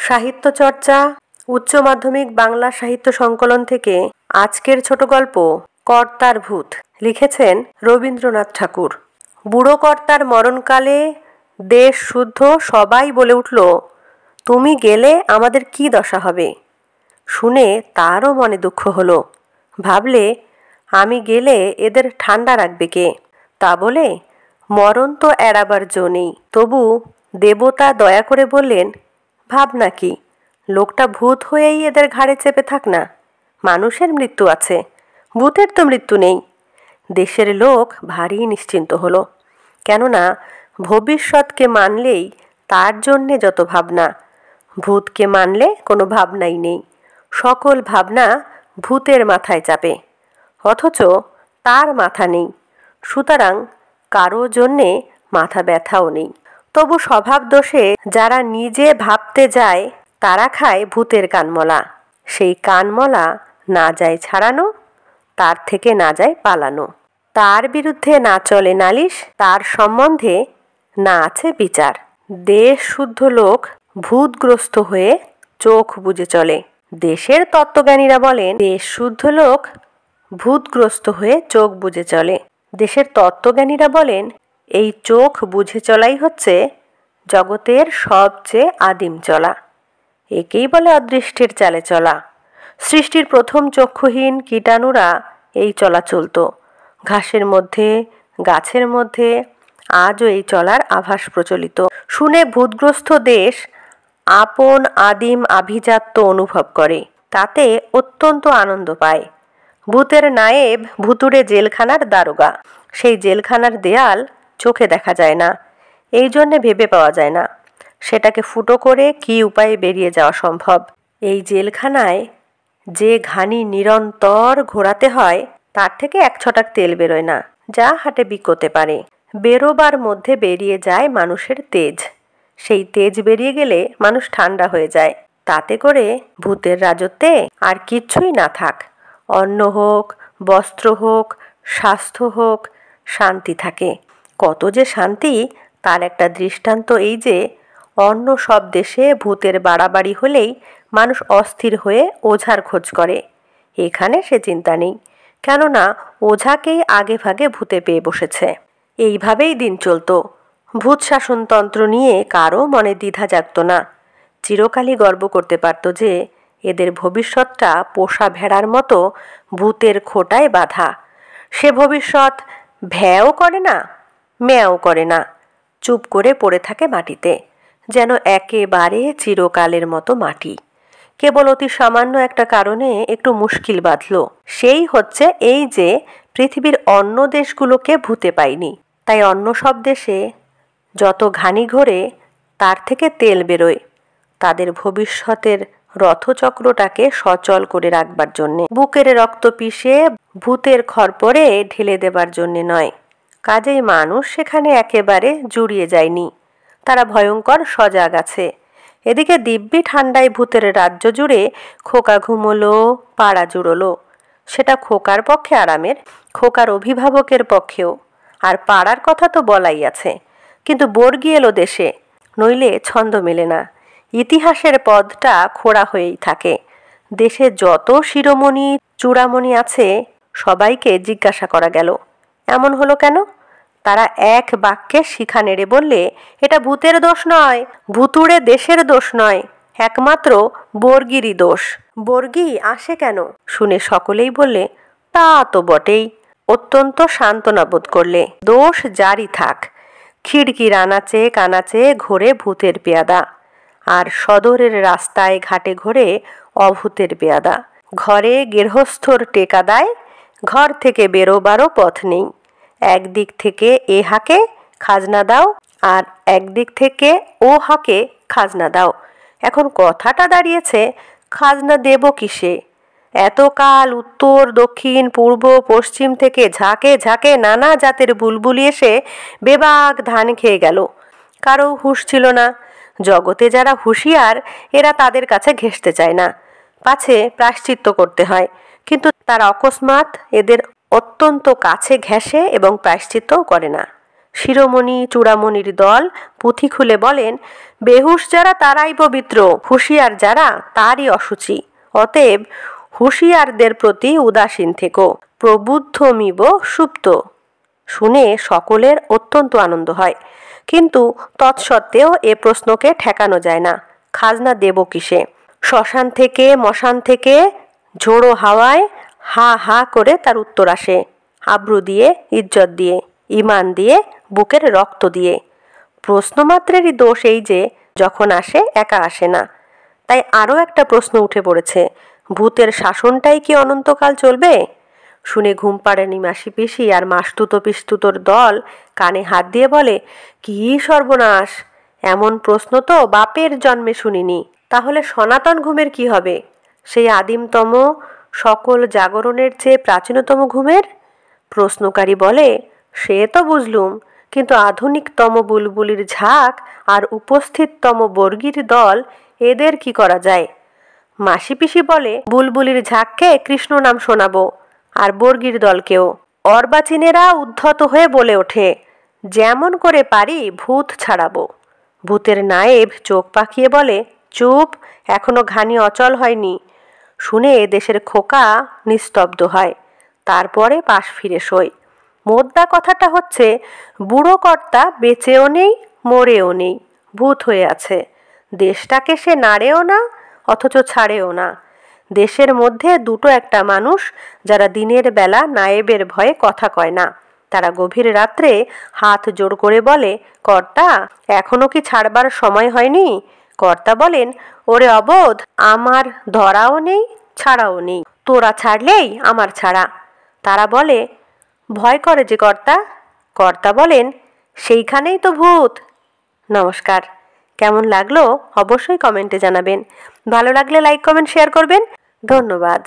সাহিত্য চর্চা উচ্চ মাধ্যমিক বাংলা সাহিত্য সংকলন থেকে আজকের ছোট গল্প কর্তার ভূত লিখেছেন রবীন্দ্রনাথ ঠাকুর। বুড়ো কর্তার মরণকালে দেশ শুদ্ধ সবাই বলে উঠল, তুমি গেলে আমাদের কি দশা হবে। শুনে তারও মনে দুঃখ হলো। ভাবলে, আমি গেলে এদের ঠান্ডা রাখবে কে। তা বলে মরণ তো এড়াবার জো নেই। তবু দেবতা দয়া করে বললেন, ভাব নাকি, লোকটা ভূত হয়েই এদের ঘাড়ে চেপে থাক না। মানুষের মৃত্যু আছে, ভূতের তো মৃত্যু নেই। দেশের লোক ভারী নিশ্চিন্ত হলো। কেননা ভবিষ্যৎকে মানলেই তার জন্যে যত ভাবনা, ভূতকে মানলে কোনো ভাবনাই নেই। সকল ভাবনা ভূতের মাথায় চাপে, অথচ তার মাথা নেই। সুতরাং কারো জন্যে মাথা ব্যথাও নেই। তবু স্বভাব দোষে যারা নিজে ভাবতে যায় তারা খায় ভূতের কানমলা। সেই কানমলা না যায় ছাড়ানো, তার থেকে না যায় পালানো। তার বিরুদ্ধে না চলে নালিশ, তার সম্বন্ধে না আছে বিচার। দেশ শুদ্ধ লোক ভূতগ্রস্ত হয়ে চোখ বুজে চলে। দেশের তত্ত্বজ্ঞানীরা বলেন, দেশ শুদ্ধ লোক ভূতগ্রস্ত হয়ে চোখ বুজে চলে। দেশের তত্ত্বজ্ঞানীরা বলেন, এই চোখ বুঝে চলাই হচ্ছে জগতের সবচেয়ে আদিম চলা। একেই বলে অদৃষ্টের চালে চলা। সৃষ্টির প্রথম চক্ষুহীন কীটাণুরা এই চলা চলত। ঘাসের মধ্যে, গাছের মধ্যে আজও এই চলার আভাস প্রচলিত। শুনে ভূতগ্রস্ত দেশ আপন আদিম আভিজাত্য অনুভব করে, তাতে অত্যন্ত আনন্দ পায়। ভূতের নায়েব ভুতুড়ে জেলখানার দারোগা। সেই জেলখানার দেয়াল চোখে দেখা যায় না, এই জন্যে ভেবে পাওয়া যায় না সেটাকে ফুটো করে কি উপায়ে বেরিয়ে যাওয়া সম্ভব। এই জেলখানায় যে ঘানি নিরন্তর ঘোরাতে হয়, তার থেকে এক ছটাক তেল বেরোয় না, যা হাটে বিকোতে পারে। বেরোবার মধ্যে বেরিয়ে যায় মানুষের তেজ। সেই তেজ বেরিয়ে গেলে মানুষ ঠান্ডা হয়ে যায়। তাতে করে ভূতের রাজত্বে আর কিচ্ছুই না থাক। অন্ন হোক, বস্ত্র হোক, স্বাস্থ্য হোক, শান্তি থাকে। কত যে শান্তি, তার একটা দৃষ্টান্ত এই যে, অন্য সব দেশে ভূতের বাড়াবাড়ি হলেই মানুষ অস্থির হয়ে ওঝার খোঁজ করে। এখানে সে চিন্তা নেই, কেননা ওঝাকেই আগে ভাগে ভূতে পেয়ে বসেছে। এইভাবেই দিন চলত। ভূত শাসনতন্ত্র নিয়ে কারও মনে দ্বিধা জাগত না। চিরকালই গর্ব করতে পারত যে এদের ভবিষ্যৎটা পোষা ভেড়ার মতো ভূতের খোঁটায় বাঁধা। সে ভবিষ্যৎ ভ্যাও করে না, ম্যাও করে না, চুপ করে পড়ে থাকে মাটিতে, যেন একেবারে চিরকালের মতো মাটি। কেবল অতি সামান্য একটা কারণে একটু মুশকিল বাঁধল। সেই হচ্ছে এই যে পৃথিবীর অন্য দেশগুলোকে ভূতে পায়নি, তাই অন্য সব দেশে যত ঘানি ঘোরে তার থেকে তেল বেরোয় তাদের ভবিষ্যতের রথচক্রটাকে সচল করে রাখবার জন্যে, বুকের রক্ত পিষে ভূতের খড়পড়ে ঢেলে দেবার জন্যে নয়। কাজেই মানুষ সেখানে একেবারে জুড়িয়ে যায়নি, তারা ভয়ঙ্কর সজাগ আছে। এদিকে দিব্যি ঠান্ডায় ভূতের রাজ্য জুড়ে খোকা ঘুমোলো, পাড়া জুড়োলো। সেটা খোকার পক্ষে আরামের, খোকার অভিভাবকের পক্ষেও। আর পাড়ার কথা তো বলাই আছে। কিন্তু বর্গি এলো দেশে, নইলে ছন্দ মেলে না। ইতিহাসের পদটা খোঁড়া হয়েই থাকে। দেশে যত শিরোমণি চূড়ামণি আছে সবাইকে জিজ্ঞাসা করা গেল, এমন হলো কেন? তারা এক বাক্যে শিখা নেড়ে বললে, এটা ভূতের দোষ নয়, ভুতুড়ে দেশের দোষ নয়, একমাত্র বর্গিরই দোষ। বর্গি আসে কেন? শুনে সকলেই বললে, তা তো বটেই। অত্যন্ত সান্ত্বনা বোধ করলে, দোষ জারি থাক। খিড়কির আনাচে কানাচে ঘোরে ভূতের পেয়াদা, আর সদরের রাস্তায় ঘাটে ঘোরে অভূতের পেয়াদা। ঘরে গৃহস্থর টেকা দেয়, ঘর থেকে বেরোবারও পথ নেই। একদিক থেকে এ হাকে খাজনা দাও, আর একদিক থেকে ও হাকে খাজনা দাও। এখন কথাটা দাঁড়িয়েছে, খাজনা দেব কিসে? এতকাল উত্তর দক্ষিণ পূর্ব পশ্চিম থেকে ঝাঁকে ঝাঁকে নানা জাতের বুলবুলি এসে বেবাগ ধান খেয়ে গেল। কারো হুঁশ ছিল না। জগতে যারা হুঁশিয়ার, এরা তাদের কাছে ঘেঁষতে চায় না, পাছে প্রায়শ্চিত্ত করতে হয়। কিন্তু তারা অকস্মাৎ এদের অত্যন্ত কাছে ঘেঁষে এবং প্রায়শ্চিত্তও করে না। শিরোমণি চূড়ামণির দল পুঁথি খুলে বলেন, বেহুশ যারা তারাই পবিত্র, হুঁশিয়ার যারা তারই অশুচি। অতএব হুঁশিয়ারদের প্রতি উদাসীন থেকো, প্রবুদ্ধমিব সুপ্ত। শুনে সকলের অত্যন্ত আনন্দ হয়, কিন্তু তৎসত্ত্বেও এ প্রশ্নকে ঠেকানো যায় না। খাজনা দেব কিসে? শ্মশান থেকে মশান থেকে ঝোড়ো হাওয়ায় হা হা করে তার উত্তর আসে, আব্রু দিয়ে, ইজ্জত দিয়ে, ইমান দিয়ে, বুকের রক্ত দিয়ে। প্রশ্নমাত্রেরই দোষ এই যে যখন আসে একা আসে না। তাই আরও একটা প্রশ্ন উঠে পড়েছে, ভূতের শাসনটাই কি অনন্তকাল চলবে? শুনে ঘুম পাড়েনি মাসি পিসি আর মাসতুতো পিস্তুতোর দল কানে হাত দিয়ে বলে, কি সর্বনাশ! এমন প্রশ্ন তো বাপের জন্মে শুনিনি। তাহলে সনাতন ঘুমের কি হবে? সেই আদিমতম সকল জাগরণের চেয়ে প্রাচীনতম ঘুমের? প্রশ্নকারী বলে, সে তো বুঝলুম, কিন্তু আধুনিকতম বুলবুলির ঝাঁক আর উপস্থিততম বর্গীর দল, এদের কি করা যায়? মাসি পিসি বলে, বুলবুলির ঝাঁককে কৃষ্ণ নাম শোনাবো, আর বর্গীর দলকেও। অর্বাচীনেরা উদ্ধত হয়ে বলে ওঠে, যেমন করে পারি ভূত ছাড়াবো। ভূতের নায়েব চোখ পাকিয়ে বলে, চুপ, এখনো ঘানি অচল হয়নি। শুনে দেশের খোকা নিস্তব্ধ হয়, তারপরে পাশ ফিরে শোয়। মোদ্দা কথাটা হচ্ছে, বুড়ো কর্তা বেঁচেও নেই, মরেও নেই, ভূত হয়ে আছে। দেশটাকে সে নাড়েও না, অথচ ছাড়েও না। দেশের মধ্যে দুটো একটা মানুষ যারা দিনের বেলা নায়েবের ভয়ে কথা কয় না, তারা গভীর রাত্রে হাত জোড় করে বলে, কর্তা এখনো কি ছাড়বার সময় হয়নি? কর্তা বলেন, ওরে অবোধ, আমার ধরাও নেই, ছাড়াও নেই, তোরা ছাড়লেই আমার ছাড়া। তারা বলে, ভয় করে যে কর্তা। কর্তা বলেন, সেইখানেই তো ভূত। নমস্কার। কেমন লাগলো অবশ্যই কমেন্টে জানাবেন। ভালো লাগলে লাইক কমেন্ট শেয়ার করবেন। ধন্যবাদ।